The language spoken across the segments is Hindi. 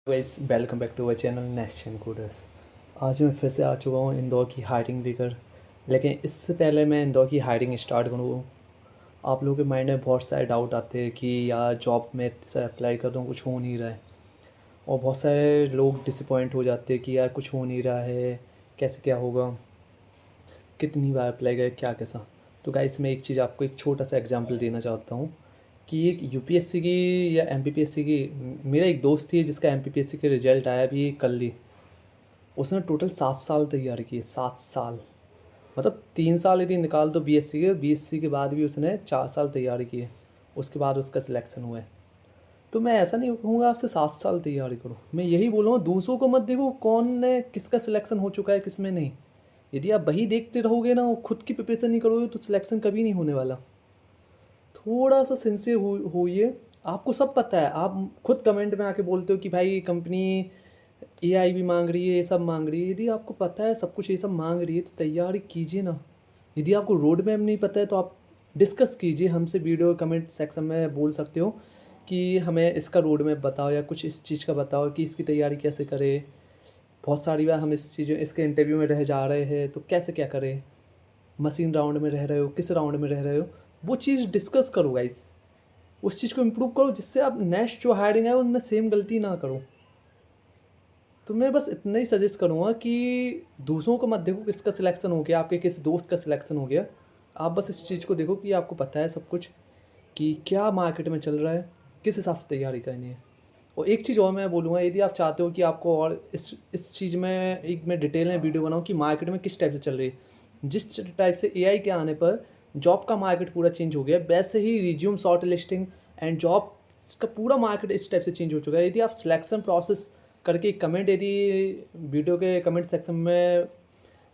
Guys welcome back to our channel next gen coders. आज मैं फिर से आ चुका हूँ इंदौर की हायरिंग लेकर। लेकिन इससे पहले मैं इंदौर की हायरिंग स्टार्ट करूँ, आप लोगों के माइंड में बहुत सारे डाउट आते हैं कि यार जॉब में से अप्लाई कर दूँ, कुछ हो नहीं रहा है। और बहुत सारे लोग डिसअपॉइंट हो जाते हैं कि यार कुछ हो नहीं रहा है, कैसे क्या होगा, कितनी बार अप्लाई करें, क्या कैसा। तो गाइस मैं एक चीज़ आपको एक छोटा सा एग्जांपल देना चाहता हूँ कि एक यूपीएससी की या एमपीपीएससी की, मेरा एक दोस्त ही जिसका एमपीपीएससी के रिजल्ट आया अभी कल ही। उसने टोटल 7 साल तैयारी की, 7 साल। मतलब 3 साल यदि निकाल तो बीएससी के बाद भी उसने 4 साल तैयारी की है। उसके बाद उसका सिलेक्शन हुआ है। तो मैं ऐसा नहीं कहूँगा आपसे 7 साल तैयारी करो, मैं यही बोलूँगा दूसरों को मत देखो कौन ने किसका सिलेक्शन हो चुका है किस में नहीं। यदि आप वही देखते रहोगे ना और खुद की प्रिपरेशन नहीं करोगे तो सिलेक्शन कभी नहीं होने वाला। थोड़ा सा सिंसियर होइए। आपको सब पता है, आप खुद कमेंट में आके बोलते हो कि भाई कंपनी एआई भी मांग रही है, ये सब मांग रही है। यदि आपको पता है सब कुछ ये सब मांग रही है तो तैयारी कीजिए ना। यदि आपको रोड मैप नहीं पता है तो आप डिस्कस कीजिए हमसे, वीडियो कमेंट सेक्शन में बोल सकते हो कि हमें इसका रोड मैप बताओ या कुछ इस चीज़ का बताओ कि इसकी तैयारी कैसे करें। बहुत सारी बार हम इस चीज़ इसके इंटरव्यू में रह जा रहे हैं तो कैसे क्या करें, मशीन राउंड में रह रहे हो, किस राउंड में रह रहे हो, वो चीज़ डिस्कस करो गाइस। उस चीज़ को इम्प्रूव करो जिससे आप नेक्स्ट जो हायरिंग है उनमें सेम गलती ना करो। तो मैं बस इतना ही सजेस्ट करूँगा कि दूसरों को मत देखो किसका सिलेक्शन हो गया, आपके किस दोस्त का सिलेक्शन हो गया। आप बस इस चीज़ को देखो कि आपको पता है सब कुछ कि क्या मार्केट में चल रहा है, किस हिसाब से तैयारी करनी है। और एक चीज़ और मैं बोलूँगा, यदि आप चाहते हो कि आपको और इस चीज़ में एक मैं डिटेल में वीडियो बनाऊँ कि मार्केट में किस टाइप से चल रही है। जिस टाइप से एआई के आने पर जॉब का मार्केट पूरा चेंज हो गया, वैसे ही resume short listing and job का पूरा मार्केट इस टाइप से चेंज हो चुका है। यदि आप सिलेक्शन प्रोसेस करके कमेंट यदि वीडियो के कमेंट सेक्शन में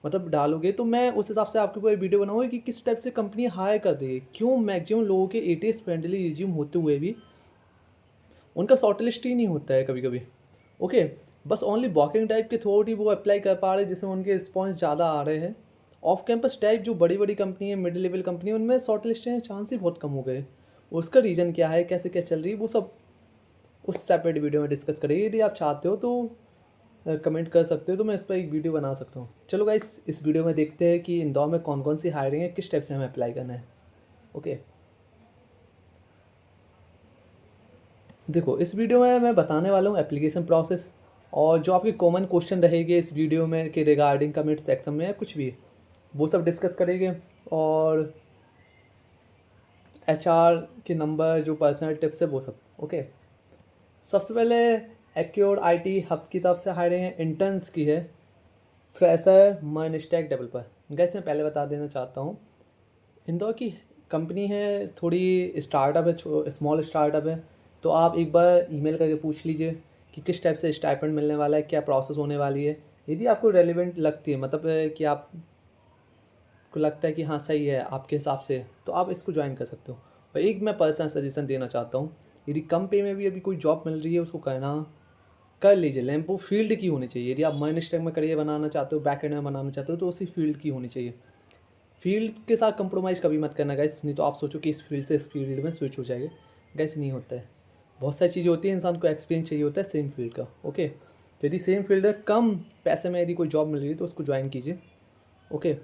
मतलब डालोगे तो मैं उस हिसाब से आपके ऊपर वीडियो बनाऊंगा कि किस टाइप से कंपनी हायर कर देगी। क्यों मैक्सिमम लोगों के एटीएस फ्रेंडली रिज्यूम होते हुए भी उनका शॉर्ट लिस्ट ही नहीं होता है कभी कभी। ओके, बस ओनली वॉकिंग टाइप के थ्रू ही वो अप्लाई कर पा रहे हैं जिसमें उनके रिस्पॉन्स ज़्यादा आ रहे हैं। ऑफ कैंपस टाइप जो बड़ी बड़ी कंपनी है, मिड लेवल कंपनी है, उनमें शॉर्ट लिस्ट के चांस ही बहुत कम हो गए। उसका रीज़न क्या है, कैसे क्या चल रही है, वो सब उस सेपरेट वीडियो में डिस्कस करेंगे। यदि आप चाहते हो तो कमेंट कर सकते हो, तो मैं इस पर एक वीडियो बना सकता हूँ। चलो गाइस इस वीडियो में देखते हैं कि इंदौर में कौन कौन सी हायरिंग है, किस टाइप से हमें अप्लाई करना है। ओके, देखो इस वीडियो में मैं बताने वाला हूँ एप्लीकेशन प्रोसेस, और जो आपके कॉमन क्वेश्चन रहेंगे इस वीडियो में के रिगार्डिंग कमेंट सेक्शन में या कुछ भी, वो सब डिस्कस करेंगे। और एचआर के नंबर, जो पर्सनल टिप्स है वो सब। ओके, सबसे पहले एक्योर आईटी हब की तरफ से हायरिंग है, इंटर्न्स की है, फ्रेशर मन स्टैक डेवलपर। गैस मैं पहले बता देना चाहता हूँ, इंदौर की कंपनी है, थोड़ी स्टार्टअप है, स्मॉल स्टार्टअप है। तो आप एक बार ईमेल करके पूछ लीजिए कि किस टाइप से स्टाइपेंड मिलने वाला है, क्या प्रोसेस होने वाली है। यदि आपको रेलिवेंट लगती है, मतलब कि आपको लगता है कि हाँ सही है आपके हिसाब से, तो आप इसको ज्वाइन कर सकते हो। और एक मैं पर्सनल सजेशन देना चाहता हूँ, यदि कम पे में भी अभी कोई जॉब मिल रही है उसको करना कर लीजिए, लेकिन वो फील्ड की होनी चाहिए। यदि आप माइंड स्टैक में करियर बनाना चाहते हो, बैक एंड में बनाना चाहते हो, तो उसी फील्ड की होनी चाहिए। फील्ड के साथ कंप्रोमाइज़ कभी मत करना गाइस, नहीं तो आप सोचो कि इस फील्ड से इस फील्ड में स्विच हो जाएगा। गाइस नहीं होता है, बहुत सारी चीज़ें होती हैं, इंसान को एक्सपीरियंस चाहिए होता है सेम फील्ड का। ओके, तो यदि सेम फील्ड है, कम पैसे में यदि कोई जॉब मिल रही है तो उसको ज्वाइन कीजिए। ओके,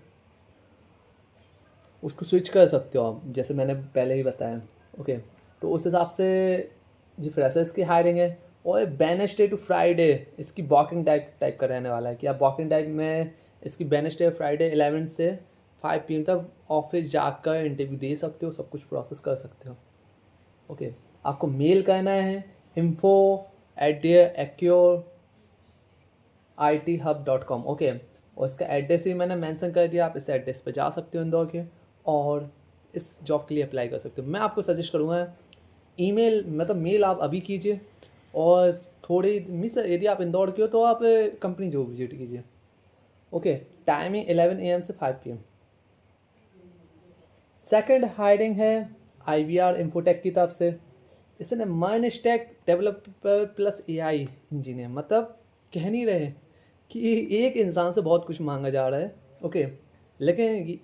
उसको स्विच कर सकते हो आप, जैसे मैंने पहले ही बताया। ओके, तो उस हिसाब से जी फ्रेशर्स की हायरिंग है। और वेडनेसडे टू फ्राइडे इसकी वॉकिंग टाइप टाइप का रहने वाला है कि आप वॉकिंग टाइप में इसकी वेडनेसडे फ्राइडे 11 से 5 PM तक ऑफिस जाकर इंटरव्यू दे सकते हो, सब कुछ प्रोसेस कर सकते हो। ओके, आपको मेल करना है info@acurehub.com। ओके, और इसका एड्रेस ही मैंने मेंशन कर दिया, आप इस एड्रेस पे जा सकते हो इंदौर के, और इस जॉब के लिए अप्लाई कर सकते हो। मैं आपको सजेस्ट करूँगा ईमेल मतलब मेल आप अभी कीजिए, और थोड़ी मिस यदि आप इंदौर के हो तो आप कंपनी जो विजिट कीजिए। ओके, टाइमिंग 11 AM से 5 PM। सेकंड हायरिंग है IVR इंफोटेक की तरफ से। इसने mine stack developer plus AI engineer, मतलब कह नहीं रहे कि एक इंसान से बहुत कुछ मांगा जा रहा है। ओके, लेकिन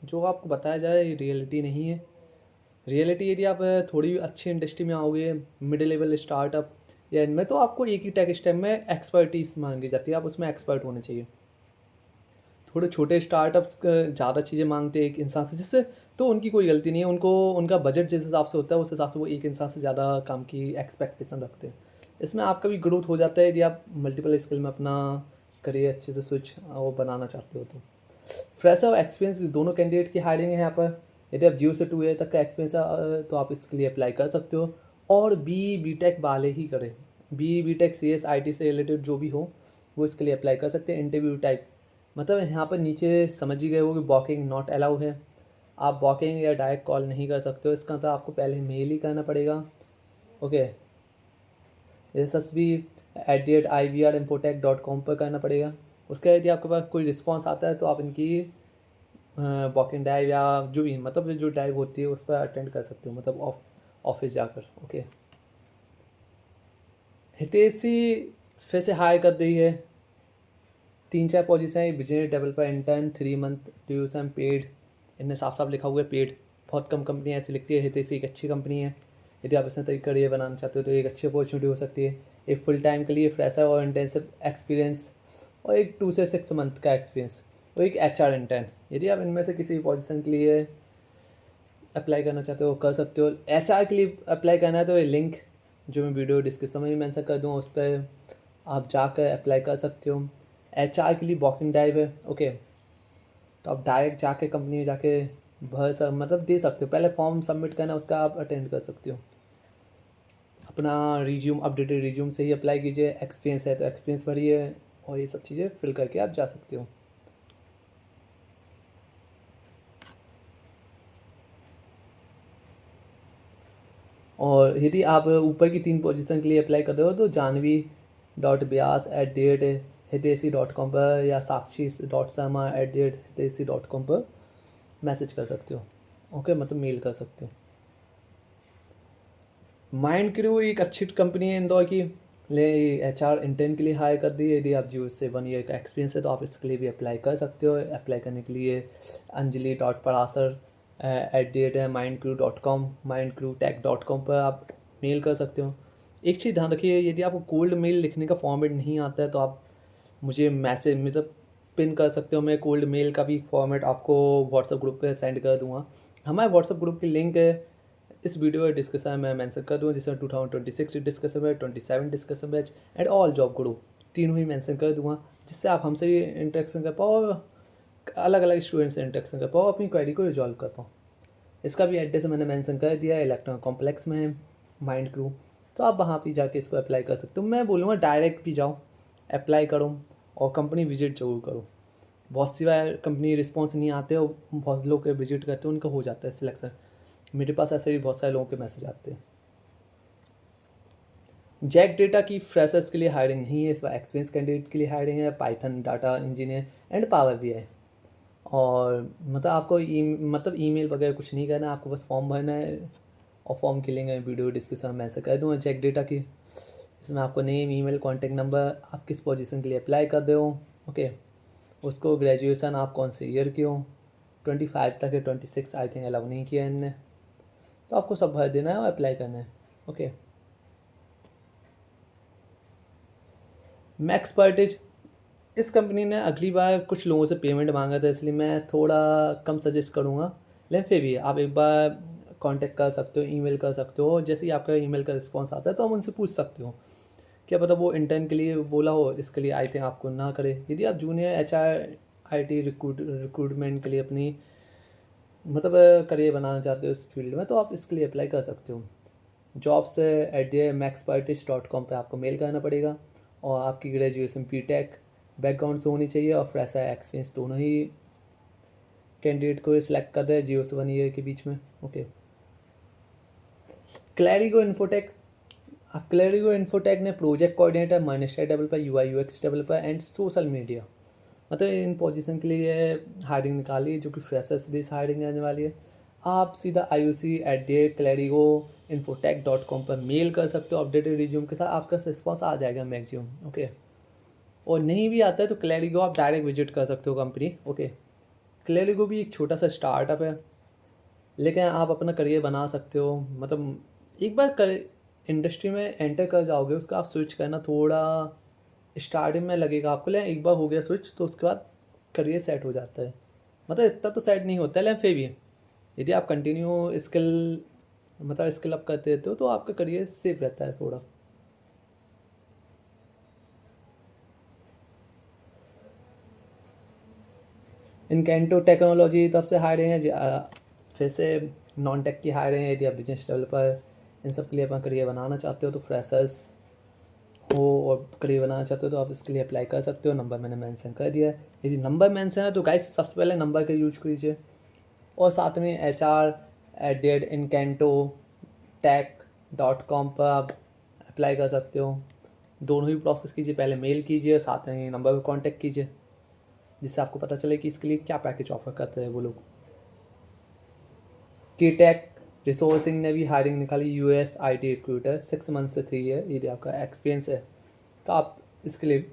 जो आपको बताया जाए ये रियलिटी नहीं है। रियलिटी यदि आप थोड़ी अच्छी इंडस्ट्री में आओगे, मिड लेवल स्टार्टअप या इनमें, तो आपको एक ही टेक स्टेप में एक्सपर्टीज मांगी जाती है, आप उसमें एक्सपर्ट होने चाहिए। थोड़े छोटे स्टार्टअप्स ज़्यादा चीज़ें मांगते हैं एक इंसान से, जिससे तो उनकी कोई गलती नहीं है, उनको उनका बजट जिस हिसाब से होता है उस हिसाब से वो एक इंसान से ज़्यादा काम की एक्सपेक्टेशन रखते हैं। इसमें आपका भी ग्रोथ हो जाता है यदि आप मल्टीपल स्किल में अपना करियर अच्छे से स्विच वो बनाना चाहते हो तो। फ्रेशर और एक्सपीरियंस दोनों कैंडिडेट की हायरिंग है यहाँ पर। यदि आप 0 से 2 ईयर तक का एक्सपीरियंस है तो आप इसके लिए अप्लाई कर सकते हो, और बी टेक वाले ही करें। B tech C S I T से रिलेटेड जो भी हो वो इसके लिए अप्लाई कर सकते हैं। इंटरव्यू टाइप मतलब यहाँ पर नीचे समझ ही गए हो कि वॉकिंग नॉट अलाउ है, आप वॉकिंग या डायरेक्ट कॉल नहीं कर सकते हो, इसका तो आपको पहले मेल ही करना पड़ेगा। ओके, SSB@IVRinfotech.com पर करना पड़ेगा। उसके बाद यदि आपके पास कोई रिस्पॉन्स आता है तो आप इनकी वॉकिंग ड्राइव या जो भी मतलब जो ड्राइव होती है उस पर अटेंड कर सकते हो, मतलब ऑफिस जाकर। ओके, हितेशी फिर से हायर कर दी है, 3-4 पोजीशन है। Business developer intern 3 month duration paid, इनने साफ साफ लिखा हुआ है पेड। बहुत कम कंपनी ऐसी लिखती है, हितेशी एक अच्छी कंपनी है। यदि आप इसमें तरीके करियर बनाना चाहते हो तो एक अच्छी अपॉर्चुनिटी हो सकती है। एक फुल टाइम के लिए फ्रेशर और इंटेंसिव एक्सपीरियंस, और एक 2 से 6 मंथ का एक्सपीरियंस, और एक HR इंटर्न। यदि आप इनमें से किसी पोजीशन के लिए अप्लाई करना चाहते हो कर सकते हो। HR के लिए अप्लाई करना है तो ये लिंक जो मैं वीडियो डिस्क्रिप्शन में भी मेंशन कर दूँ उस पर आप जाकर अप्लाई कर सकते हो। HR के लिए वॉकिंग ड्राइव है। ओके, तो आप डायरेक्ट जाके कंपनी में जाके भर सब मतलब दे सकते हो, पहले फॉर्म सबमिट करना उसका आप अटेंड कर सकते हो। अपना रिज्यूम अपडेटेड रिज्यूम से ही अप्लाई कीजिए। एक्सपीरियंस है तो एक्सपीरियंस भरिए और ये सब चीज़ें फिल करके आप जा सकते हो। और यदि आप ऊपर की 3 पोजीशन के लिए अप्लाई कर रहे हो तो janvi.vyas@hideshi.com पर या sakshi.sharma@hideshi.com पर मैसेज कर सकते हो। ओके, मतलब मेल कर सकते हो। माइंड क्रू एक अच्छी कंपनी है इंदौर की, ले HR इंटर्न के लिए हायर कर दी है। यदि आप 0 से 1 ईयर का एक्सपीरियंस है तो आप इसके लिए भी अप्लाई कर सकते हो। अप्लाई करने के लिए anjali.parasar@mindcrew.com mindcrewtech.com पर आप मेल कर सकते हो। एक चीज़ ध्यान रखिए, यदि आपको कोल्ड मेल लिखने का फॉर्मेट नहीं आता है तो आप मुझे मैसेज मतलब पिन कर सकते हो। मैं कोल्ड मेल का भी फॉर्मेट आपको व्हाट्सएप ग्रुप पे सेंड कर दूँगा। हमारे व्हाट्सएप ग्रुप की लिंक इस वीडियो के डिस्कशन में मेंशन कर दूँगा, जिसमें 2026 discussion batch, 27 discussion batch and all job group तीनों ही मेंशन कर दूँगा, जिससे आप हमसे भी इंटरेक्शन कर पाओ और अलग अलग स्टूडेंट से इंटरेक्शन कर पाओ, अपनी क्वेरी को रिजॉल्व कर पाओ। इसका भी एड्रेस मैंने मेंशन कर दिया है, इलेक्ट्रॉन कॉम्प्लेक्स में है माइंड क्रू, तो आप वहाँ भी जाके इसको अप्लाई कर सकते हो। मैं बोलूँगा डायरेक्ट भी जाओ, अप्लाई करो और कंपनी विजिट जरूर करो। बहुत सी बार कंपनी रिस्पॉन्स नहीं आते और बहुत लोग विजिट करते हैं, उनका हो जाता है सिलेक्शन। मेरे पास ऐसे भी बहुत सारे लोगों के मैसेज आते हैं। जैक डेटा की फ्रेशर्स के लिए हायरिंग नहीं है, इस बार एक्सपीरियंस कैंडिडेट के लिए हायरिंग है। Python data engineer and power BI। और मतलब आपको मतलब ईमेल वगैरह कुछ नहीं करना है, आपको बस फॉर्म भरना है और फॉर्म के लिंक वीडियो डिस्क्रिप्शन में ऐसे कर दूँगा। जैक डेटा की इसमें आपको नेम, ईमेल, कॉन्टैक्ट नंबर, आप किस पोजीशन के लिए अप्लाई कर रहे हो, ओके, उसको ग्रेजुएशन आप कौन से ईयर के हो, 25 तक है, 26 आई थिंक अलाउ नहीं किया इनने, तो आपको सब भर देना है और अप्लाई करना है। ओके, मैक्स पर्टेज, इस कंपनी ने अगली बार कुछ लोगों से पेमेंट मांगा था, इसलिए मैं थोड़ा कम सजेस्ट करूँगा, लेकिन फिर भी आप एक बार कांटेक्ट कर सकते हो, ईमेल कर सकते हो। जैसे ही आपका ईमेल का रिस्पांस आता है तो आप उनसे पूछ सकते हो, क्या पता वो इंटर्न के लिए बोला हो, इसके लिए आई थिंक आपको ना करे। यदि आप जूनियर HR IT रिक्रूटमेंट के लिए अपनी मतलब करियर बनाना चाहते हो इस फील्ड में तो आप इसके लिए अप्लाई कर सकते हो। jobs@maxpartish.com पे आपको मेल करना पड़ेगा और आपकी ग्रेजुएशन BTech बैकग्राउंड से होनी चाहिए और फ्रेशर एक्सपीरियंस दोनों ही कैंडिडेट को सिलेक्ट कर रहे हैं 0 से 1 ईयर के बीच में। ओके, क्लैरिगो इन्फोटेक, आप क्लैरिगो इन्फोटेक ने प्रोजेक्ट कोऑर्डिनेटर, माइनस्टार developer, UI UX developer and social media, मतलब इन पोजीशन के लिए हायरिंग निकाली है जो कि फ्रेशर्स बेस हायरिंग रहने वाली है। आप सीधा IOC@clarigofintech.com पर मेल कर सकते हो अपडेटेड रिज्यूम के साथ, आपका रिस्पॉन्स आ जाएगा मैक्सिमम। ओके, और नहीं भी आता है तो क्लैरिगो आप डायरेक्ट विजिट कर सकते हो कंपनी। ओके, क्लैरिगो भी एक छोटा सा स्टार्टअप है, लेकिन आप अपना करियर बना सकते हो। मतलब एक बार इंडस्ट्री में एंटर कर जाओगे उसका आप स्विच करना थोड़ा स्टार्टिंग में लगेगा आपको, लेकिन एक बार हो गया स्विच तो उसके बाद करियर सेट हो जाता है। मतलब इतना तो सेट नहीं होता है, लेकिन फिर भी यदि आप कंटिन्यू स्किल अप करते रहते हो तो आपका करियर सेफ रहता है थोड़ा। इनकेंटो टेक्नोलॉजी तरफ से हायरिंग है फिर से नॉन टेक की हायरिंग है। यदि आप बिजनेस डेवलपर इन सब के लिए अपना करियर बनाना चाहते हो तो फ्रेशर्स हो और करियर बनाना चाहते हो तो आप इसके लिए अप्लाई कर सकते हो। नंबर मैंने मेंशन कर दिया है। यदि नंबर मेंशन है तो गाइस सबसे पहले नंबर का यूज कीजिए, और साथ में HR@incanto.tech.com पर आप अप्लाई कर सकते हो। दोनों ही प्रोसेस कीजिए, पहले मेल कीजिए, साथ में नंबर पर कांटेक्ट कीजिए, जिससे आपको पता चले कि इसके लिए क्या पैकेज ऑफर करते हैं वो लोग। कीटेक रिसोर्सिंग ने भी हायरिंग निकाली, US IT रिक्रूटर 6 मंथ से 3 ईयर। यदि आपका एक्सपीरियंस है तो आप इसके लिए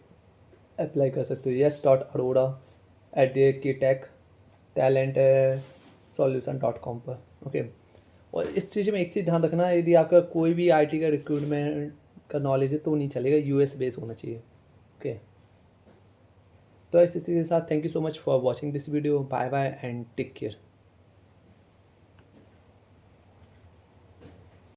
अप्लाई कर सकते हो। yes.arora@ktech.talent-solution.com पर। ओके, और इस चीज़ में एक चीज़ ध्यान रखना, यदि आपका कोई भी IT का रिक्रूटमेंट का नॉलेज है तो नहीं चलेगा, US बेस होना चाहिए। ओके, तो इस चीज़ के साथ thank you so much for watching this video. Bye bye and take care.